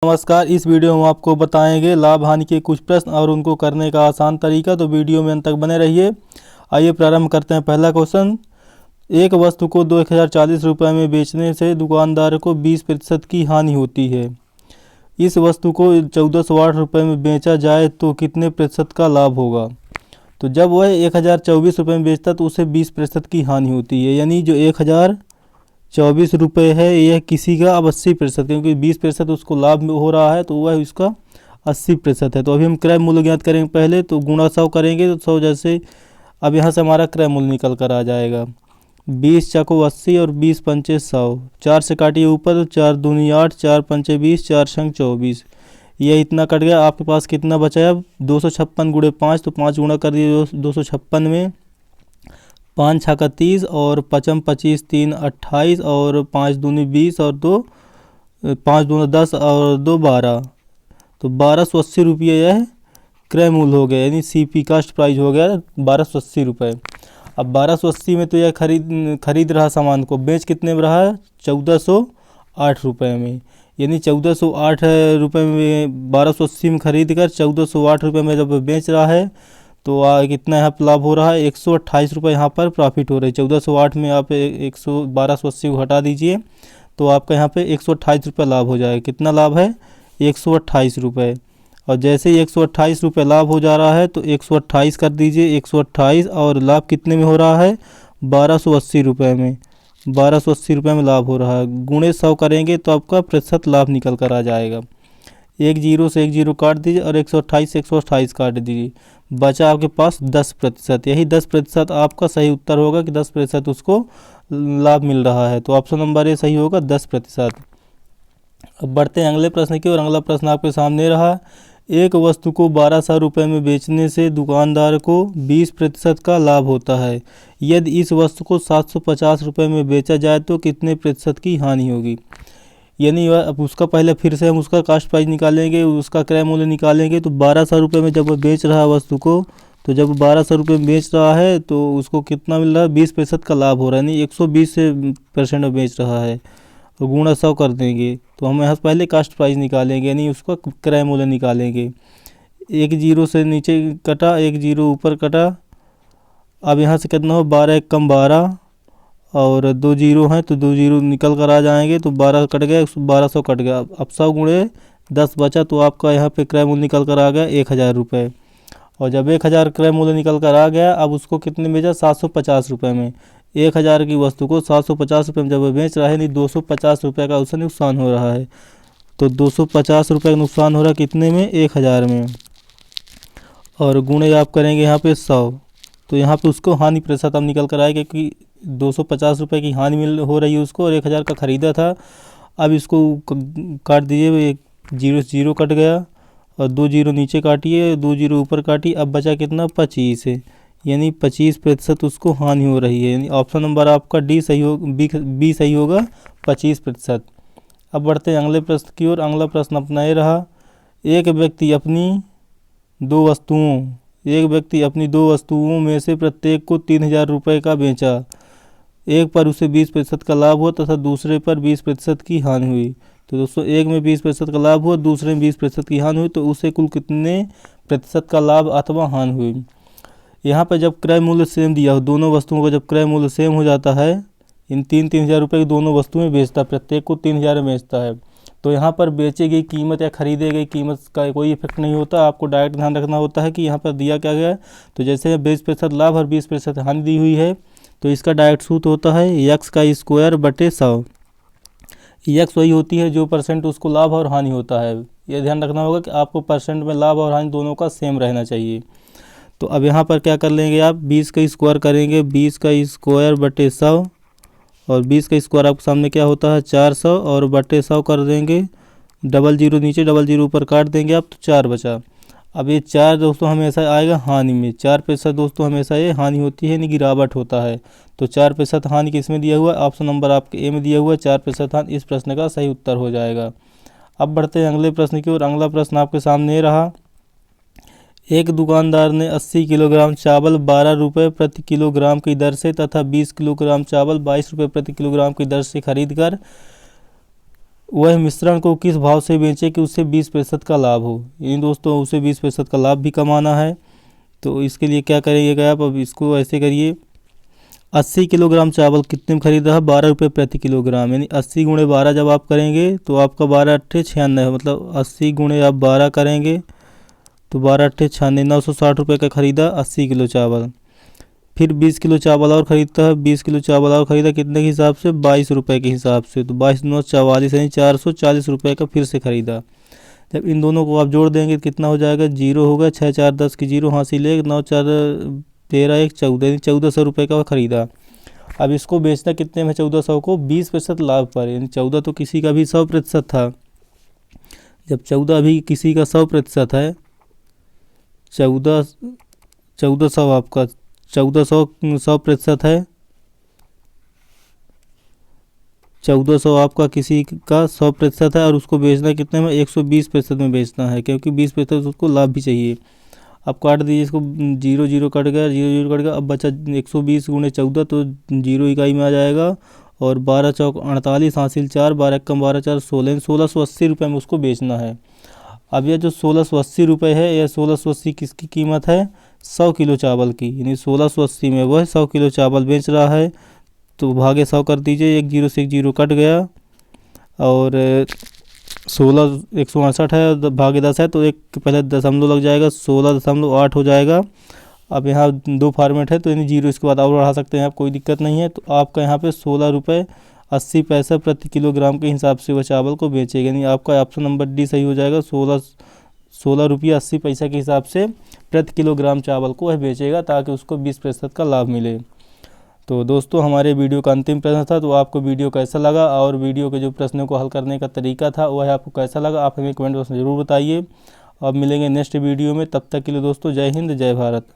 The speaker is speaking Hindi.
नमस्कार। इस वीडियो में हम आपको बताएंगे लाभ हानि के कुछ प्रश्न और उनको करने का आसान तरीका। तो वीडियो में अंत तक बने रहिए। आइए प्रारंभ करते हैं। पहला क्वेश्चन, एक वस्तु को 2040 रुपये में बेचने से दुकानदार को 20% की हानि होती है। इस वस्तु को 1408 रुपये में बेचा जाए तो कितने प्रतिशत का लाभ होगा। तो जब वह 1024 रुपये में बेचता तो उसे 20% की हानि होती है, यानी जो 1024 रुपये है यह किसी का अब 80%, क्योंकि 20% उसको लाभ हो रहा है तो वह उसका 80% है। तो अभी हम क्रय मूल्य ज्ञात करेंगे। पहले तो गुणा 100 करेंगे तो 100 जैसे अब यहाँ से हमारा क्रय मूल्य निकल कर आ जाएगा 20 चको 80 और 20 पंचे 100। 4 से काटिए ऊपर तो 4 दूनी 8, 4 पंचे 20, 4 संग 24। यह इतना कट गया। आपके पास कितना बचा अब 256 गुणे 5, तो 5 गुणा कर दिए 256 में। 5 छक्का 30 और 5 25 3 28 और 5 दूनी 20 और 5 दूना 10 और 2 12। तो 1280 रुपये यह क्रय मूल्य हो गया, यानी सीपी कास्ट प्राइस हो गया 1280 रुपये। अब 1280 में तो यह खरीद रहा सामान को, बेच कितने में रहा है 1408 रुपये में, यानी 1408 रुपये में 1280 में खरीद कर 1408 रुपये में जब बेच रहा है तो कितना यहाँ पर लाभ हो रहा है 128 रुपये यहाँ पर प्रॉफिट हो रही है। 1408 में आप 1280 को हटा दीजिए तो आपका यहाँ पे 128 रुपये लाभ हो जाएगा। कितना लाभ है 128 रुपये। और जैसे ही 128 रुपये लाभ हो जा रहा है तो 128 कर दीजिए 128, और लाभ कितने में हो रहा है 1280 रुपये में। 1280 रुपये में लाभ हो रहा है। गुणे 100 करेंगे तो आपका प्रतिशत लाभ निकल कर आ जाएगा। एक जीरो से एक जीरो काट दीजिए और 128 से 128 काट दीजिए, बचा आपके पास 10%। यही 10% आपका सही उत्तर होगा कि 10% उसको लाभ मिल रहा है। तो ऑप्शन नंबर ए सही होगा 10%। अब बढ़ते हैं अगले प्रश्न की और अगला प्रश्न आपके सामने रहा। एक वस्तु को 1200 रुपये में बेचने से दुकानदार को 20% का लाभ होता है। यदि इस वस्तु को 750 रुपये में बेचा जाए तो कितने प्रतिशत की हानि होगी। यानी अब उसका पहले फिर से हम उसका कास्ट प्राइस निकालेंगे, उसका क्रय मूल्य निकालेंगे। तो 1200 रुपये में जब वो बेच रहा है वस्तु को, तो जब 1200 रुपये में बेच रहा है तो उसको कितना मिल रहा है 20% का लाभ हो रहा है, यानी 120% में बेच रहा है। तो गुणा 100 कर देंगे तो हम यहाँ पहले कास्ट प्राइस निकालेंगे, यानी उसका क्रय मूल्य निकालेंगे। एक जीरो से नीचे कटा, एक जीरो ऊपर कटा। अब यहाँ से कितना हो 12 एक कम 12 और 2 जीरो हैं तो 2 जीरो निकल कर आ जाएंगे। तो 12 कट गया 1200 कट गया। अब 100 गुणे 10 बचा तो आपका यहाँ पे क्रय मूल्य निकल कर आ गया 1000 रुपये। और जब 1000 क्रय मूल्य निकल कर आ गया, अब उसको कितने बेचा 750 रुपये में। 1000 की वस्तु को 750 रुपये में जब वो बेच रहा है, नहीं 250 रुपये का उससे नुकसान हो रहा है। तो 250 रुपये का नुकसान हो रहा है कितने में 1000 में। और गुणे आप करेंगे यहाँ पे 100, तो यहाँ पे उसको हानि प्रतिशत अब निकल कर आएगा, क्योंकि 250 रुपये की हानि हो रही है उसको और 1000 का ख़रीदा था। अब इसको काट दीजिए, एक जीरो जीरो कट गया और 2 जीरो नीचे काटिए, 2 जीरो ऊपर काटिए। अब बचा कितना 25 है, यानी 25% उसको हानि हो रही है। यानी ऑप्शन नंबर आपका डी सही हो, बी सही होगा 25%। अब बढ़ते हैं अगले प्रश्न की ओर। अगला प्रश्न अपना ये रहा। एक व्यक्ति अपनी दो वस्तुओं में से प्रत्येक को 3000 रुपये का बेचा। एक पर उसे 20% का लाभ हुआ तथा दूसरे पर 20% की हानि हुई। तो दोस्तों एक में 20% का लाभ हुआ, दूसरे में 20% की हानि हुई, तो उसे कुल कितने प्रतिशत का लाभ अथवा हानि हुई। यहाँ पर जब क्रय मूल्य सेम दिया हो, दोनों वस्तुओं का जब क्रय मूल्य सेम हो जाता है, इन 3000 रुपये की दोनों वस्तुएं बेचता है, प्रत्येक को 3000 में बेचता है, तो यहाँ पर बेची गई कीमत या खरीदे गई कीमत का कोई इफेक्ट नहीं होता। आपको डायरेक्ट ध्यान रखना होता है कि यहाँ पर दिया क्या गया है। तो जैसे 20% लाभ और 20% हानि दी हुई है, तो इसका डायरेक्ट सूत्र होता है यक्स का स्क्वायर बटे 100। यक्स वही होती है जो परसेंट उसको लाभ और हानि होता है। ये ध्यान रखना होगा कि आपको परसेंट में लाभ और हानि दोनों का सेम रहना चाहिए। तो अब यहाँ पर क्या कर लेंगे आप 20 का स्क्वायर करेंगे, 20 का स्क्वायर बटे 100, और 20 का स्क्वायर आपके सामने क्या होता है 400, और बटे 100 कर देंगे। डबल जीरो नीचे डबल जीरो ऊपर काट देंगे आप, तो 4 बचा। अब ये 4 दोस्तों हमेशा आएगा हानि में। 4% दोस्तों हमेशा ये हानि होती है, यानी गिरावट होता है। तो 4% हानि किस में दिया हुआ है, ऑप्शन नंबर आपके ए में दिया हुआ है 4% हानि। इस प्रश्न का सही उत्तर हो जाएगा। अब बढ़ते हैं अगले प्रश्न की ओर। अगला प्रश्न आपके सामने रहा। एक दुकानदार ने 80 किलोग्राम चावल 12 रुपये प्रति किलोग्राम की दर से तथा 20 किलोग्राम चावल 22 रुपये प्रति किलोग्राम की दर से खरीद कर वह मिश्रण को किस भाव से बेचे कि उससे 20% का लाभ हो। इन दोस्तों उसे 20% का लाभ भी कमाना है। तो इसके लिए क्या करिएगा आप, अब इसको ऐसे करिए, 80 किलोग्राम चावल कितने में खरीदा है, 12 रुपये प्रति किलोग्राम, यानी 80 गुणे 12 जब आप करेंगे तो आपका 12 अट्ठे 96, मतलब 80 गुणे आप 12 करेंगे तो 12 अट्ठे 96, 960 रुपये का खरीदा 80 किलो चावल। फिर 20 किलो चावल और ख़रीदता है, 20 किलो चावल और ख़रीदा कितने के हिसाब से, 22 रुपये के हिसाब से, तो 22 9 44, यानी 440 रुपये का फिर से ख़रीदा। जब इन दोनों को आप जोड़ देंगे तो कितना हो जाएगा, जीरो होगा, 6 4 10 की जीरो हासिल है, 9 4 13 1 14, यानी 1400 रुपये का ख़रीदा। अब इसको बेचना कितने में, 1400 को 20% लाभ पर, यानी 14 तो किसी का भी 100% था। जब 14 भी किसी का 100% है, 1400 आपका 1400 100% है, 1400 आपका किसी का 100% है और उसको बेचना कितने में, 120% में बेचना है, क्योंकि 20% उसको लाभ भी चाहिए। अब काट दीजिए इसको, जीरो जीरो कट गया, जीरो जीरो कट गया, अब बचा 120 गुणे 14, तो जीरो इकाई में आ जाएगा, और 12 चौक 48 हासिल 4, 12 कम 12 4 16, 1680 रुपये में उसको बेचना है। अब यह जो 1680 रुपये है, यह 1680 किसकी कीमत है, 100 किलो चावल की, यानी 1680 में वह 100 किलो चावल बेच रहा है। तो भागे 100 कर दीजिए, एक जीरो से एक जीरो कट गया, और 16 168 है, भागे 10 है तो एक पहले दशमलव लग जाएगा, 16.8 हो जाएगा। अब यहाँ 2 फॉर्मेट है तो यानी जीरो इसके बाद और बढ़ा सकते हैं आप, कोई दिक्कत नहीं है। तो आपका यहाँ पे 16 रुपये 80 पैसा प्रति किलोग्राम के हिसाब से वह चावल को बेचेगा, यानी आपका ऑप्शन नंबर डी सही हो जाएगा। 16 रुपये 80 पैसा के हिसाब से प्रति किलोग्राम चावल को वह बेचेगा, ताकि उसको 20% का लाभ मिले। तो दोस्तों हमारे वीडियो का अंतिम प्रश्न था, तो आपको वीडियो कैसा लगा और वीडियो के जो प्रश्नों को हल करने का तरीका था वह आपको कैसा लगा, आप हमें कमेंट बॉक्स में ज़रूर बताइए। अब मिलेंगे नेक्स्ट वीडियो में, तब तक के लिए दोस्तों जय हिंद जय भारत।